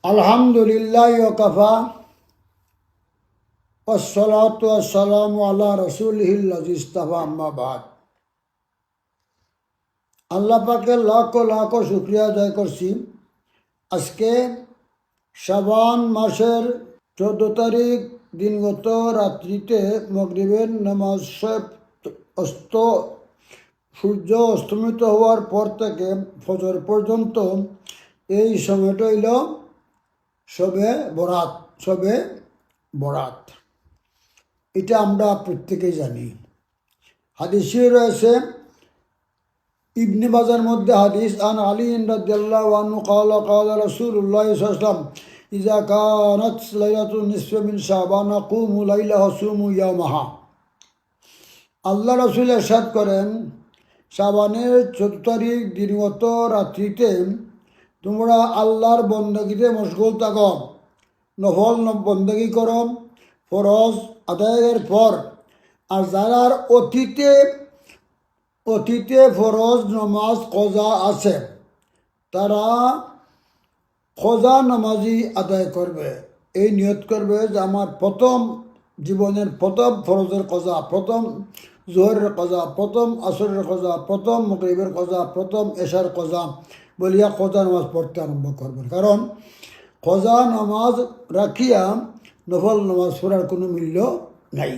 আলহামদুলিল্লাহ ওয়াকাফা ওয়াসসালাতু ওয়াসসালামু আলা রাসূলিহিল লাযী ইসতাফা আম্মা বাদ। আল্লাহ পাকের লাখ লাখ শুকরিয়া আদায় করছি। আজকে শাবান মাসের 14 তারিখ দিনগত রাত্রিতে মাগরিবের নামাজ সূর্য অস্তমিত হওয়ার পর থেকে ফজর পর্যন্ত এই সময়টা হইল শবে বরাত। এটা আমরা প্রত্যেকেই জানি। হাদিসে রয়েছে, ইবনে মাজার মধ্যে হাদিস, আন আলী রাদিয়াল্লাহু আনহু ক্বালা ক্বালা রাসূলুল্লাহ সাল্লাল্লাহু আলাইহি ওয়াসাল্লাম ইযা কানাত লাইলাতুন নিসফি মিন শাবান কুমু লাইলাহা সুমু ইয়ামাহা। আল্লাহ রাসূল ইরশাদ করেন, শাবানের 14 তারিখ দিনগত রাত্রিতে তোমরা আল্লাহর বন্দগিতে মশগুল থাকো, নফল বন্দগি করো ফরজ আদায়ের পর। আর যারা অতীতে ফরজ নমাজ কজা আছে, তারা কজা নামাজি আদায় করবে। এই নিয়ত করবে যে আমার জীবনের প্রথম ফরজের কজা, প্রথম জোহরের কজা, প্রথম আসরের কজা, প্রথম মাগরিবের কজা, প্রথম এশার কজা বলিয়া কজা নামাজ পড়তে আরম্ভ করবেন। কারণ কজা নামাজ রাখিয়া নফল নামাজ পড়ার কোনো মূল্য নাই।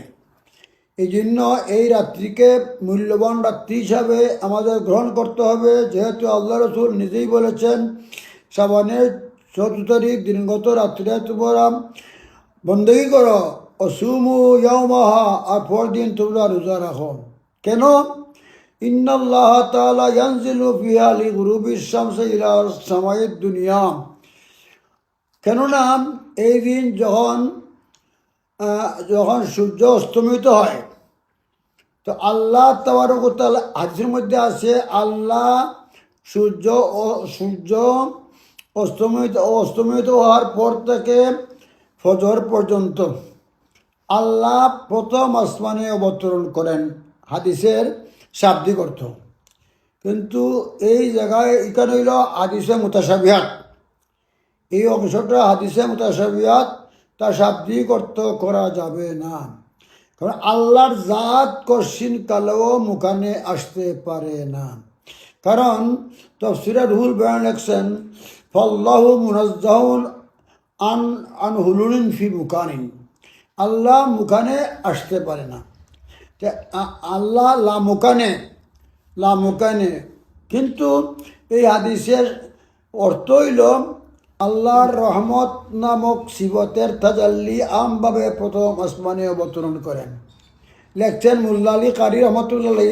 এই জন্য এই রাত্রিকে মূল্যবান রাত্রি হিসাবে আমাদের গ্রহণ করতে হবে। যেহেতু আল্লাহ রসুল নিজেই বলেছেন, শাবানের 14 তারিখ দিনগত রাত্রিতে তোমরা বন্দগি করো, অসুমু ইয়ামাহা, আর পর দিন তোমরা রোজা রাখো। কেন? ইন্নাল্লাহ তাআলা ইয়ানজিলু ফিহা লিগুরুবিশ শামসি ইলা সামাইদ দুনিয়া। কেননা এই দিন যখন সূর্য অস্তমিত হয়, তো আল্লাহ তাবারক ওয়া তাআলা হাদিসের মধ্যে আছে, আল্লাহ সূর্য অস্তমিত হওয়ার পর থেকে ফজর পর্যন্ত আল্লাহ প্রথম আসমানে অবতরণ করেন। হাদিসের শাব্দিক অর্থ। কিন্তু এই জায়গায় এখানে হইল হাদিসে মুতাশাবিহাত। এই অংশটা হাদিসে মুতাশাবিহাত, তার শাব্দিক অর্থ করা যাবে না। কারণ আল্লাহর জাত কশিন কালেও মুখানে আসতে পারে না। কারণ তাফসীরে রুহুল বয়ান লিখছেন, ফাল্লাহু মুনাজ্জাহুন আন হুলুলিন ফি মুকানিন। আল্লাহ মুখানে আসতে পারে না। আল্লাহ লামুকানে। কিন্তু এই হাদিসের অর্থ হইল আল্লাহর রহমত নামক সিবতের তাজাল্লি আমভাবে প্রথম আসমানে অবতরণ করেন। লেখছেন মুল্লা আলী কারি রহমতুল্লাহ,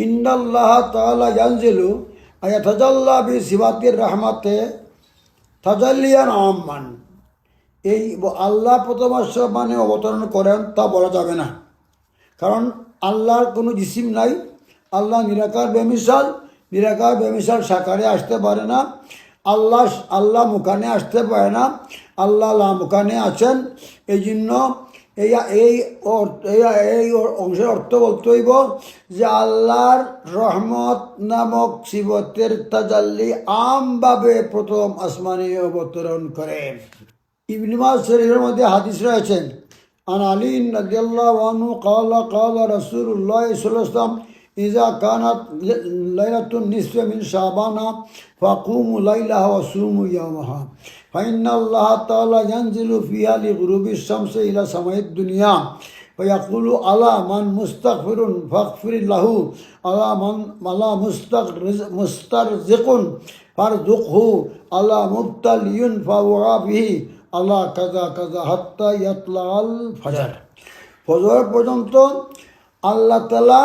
ইন্নাল্লাহ তাআলা ইয়ানজিলু আয়াতাজাল্লা বি সিবাতির রহমাতে তাজাল্লিয়ান আম্মান। এই আল্লাহ প্রথম আসমানে অবতরণ করেন তা বলা যাবে না। কারণ আল্লাহর কোনো জিসিম নাই। আল্লাহ নিরাকার বেমিসাল সাকারে আসতে পারে না। আল্লাহ মুখানে আসতে পারে না। আল্লাহ মুখানে আছেন। এই জন্য এই অংশের অর্থ বলতে হইব যে আল্লাহর রহমত নামক সিবতের তাজাল্লি আমভাবে প্রথম আসমানে অবতরণ করে। ইবনে মাজাহ শরীফের মধ্যে হাদিস রয়েছেন, আন আলী রাদিয়াল্লাহু আনহু ক্বালা ক্বালা রাসূলুল্লাহ সাল্লাল্লাহু আলাইহি ওয়াসাল্লাম ইযা কানাত লাইলাতুন নিসফি মিন শাবানা ফাকুমু লাইলাহা ওয়া সুমু ইয়ামাহা ফাইন্নাল্লাহ তাআলা ইয়ানজিলু ফিহা লিগুরুবিশ শামসি ইলা সামাইদ দুনিয়া ফায়াকুলু আলা মান মুস্তাগফিরুন ফাগফির লাহু আলা মুস্তারজিকুন ফারযুকহু আলা মুবতালিয়ুন ফাওয়া বিহি আল্লাহ কাজা কাজা হাত্তা ইয়াতলাল ফজর। ফজর পর্যন্ত আল্লাহ তাআলা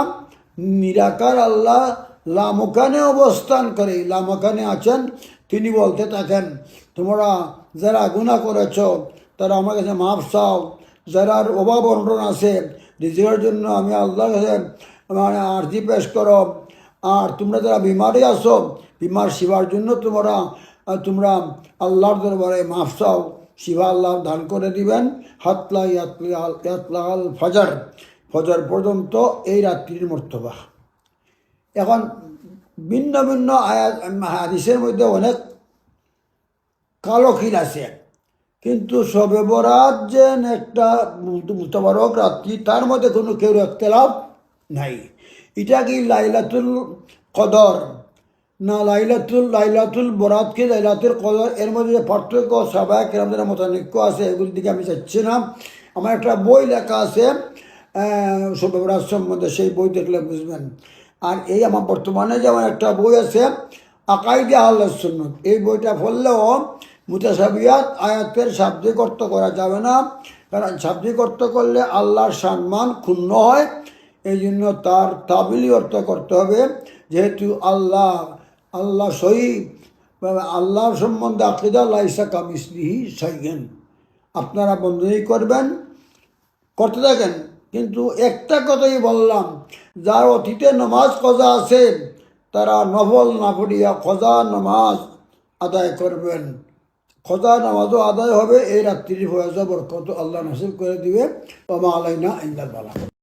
নিরাকার আল্লাহ লামকানে অবস্থান করে, লামকানে আছেন। তিনি বলতে থাকেন, তোমরা যারা গুনাহ করেছ তারা আমার কাছে মাফ চাও। যারার অভাব অনটন আছে, রিজিকের জন্য আমি আল্লাহর কাছে আরজি পেশ করো। আর তোমরা যারা বিমারি আছো, বিমার সেবার জন্য তোমরা আল্লাহর দরবারে মাফ চাও, শিবা আল্লাহ দান করে দিবেন। হাতলা ইয়াতলাল ফজর পর্যন্ত এই রাত্রির মর্তবা। এখন ভিন্ন ভিন্ন হাদিসের মধ্যে অনেক কালো খিল আছে, কিন্তু শবে বরাত যে একটা মুতাবারক রাত্রি, তার মধ্যে কোনো কেউ একতলাফ নাই। এটা কি লাইলাতুল কদর না লাইলাতুল বরাতকে লাইলাতুল কদর, এর মধ্যে যে পার্থক্য সবাই কেরামদের মতানৈক্য আছে, এগুলির দিকে আমি যাচ্ছি না। আমার একটা বই লেখা আছে শবে বরাত সম্বন্ধে, সেই বই দেখলে বুঝবেন। আর এই আমার বর্তমানে যে আমার একটা বই আছে আকাইদে আহলে সুন্নাত, এই বইটা পড়লেও মুতাশাবিহাত আয়াতের শাব্দিক অর্থ করা যাবে না, কারণ শাব্দিক অর্থ করলে আল্লাহর সম্মান ক্ষুণ্ণ হয়। এই জন্য তার তাবিলি অর্থ করতে হবে, যেহেতু আল্লাহ সহি, আল্লাহর সম্বন্ধে আকিদা লাইসা কামিসলিহি শাইউন। আপনারা বন্ধনী করতে থাকেন, কিন্তু একটা কথাই বললাম, যার অতীতে নমাজ কজা আছে তারা নফল না পড়িয়া কজা নমাজ আদায় করবেন। কজা নামাজও আদায় হবে, এই রাত্রির ফয়জা বরকত আল্লাহ নসিব করে দিবে। ওয়া মা আলাইনা ইল্লাল বালাগ।